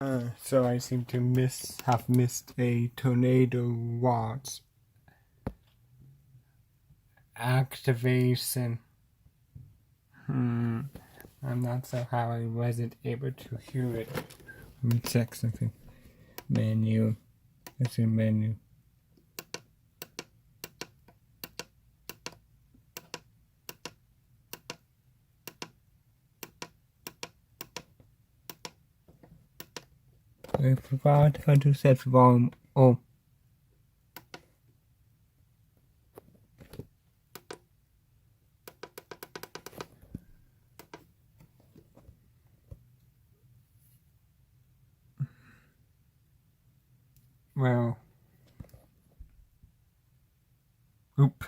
So I seem to have missed a tornado watch activation. I'm not sure how I wasn't able to hear it. Let me check something. Menu. Let's see menu. I forgot how to set volume. Oh. Well. Oop.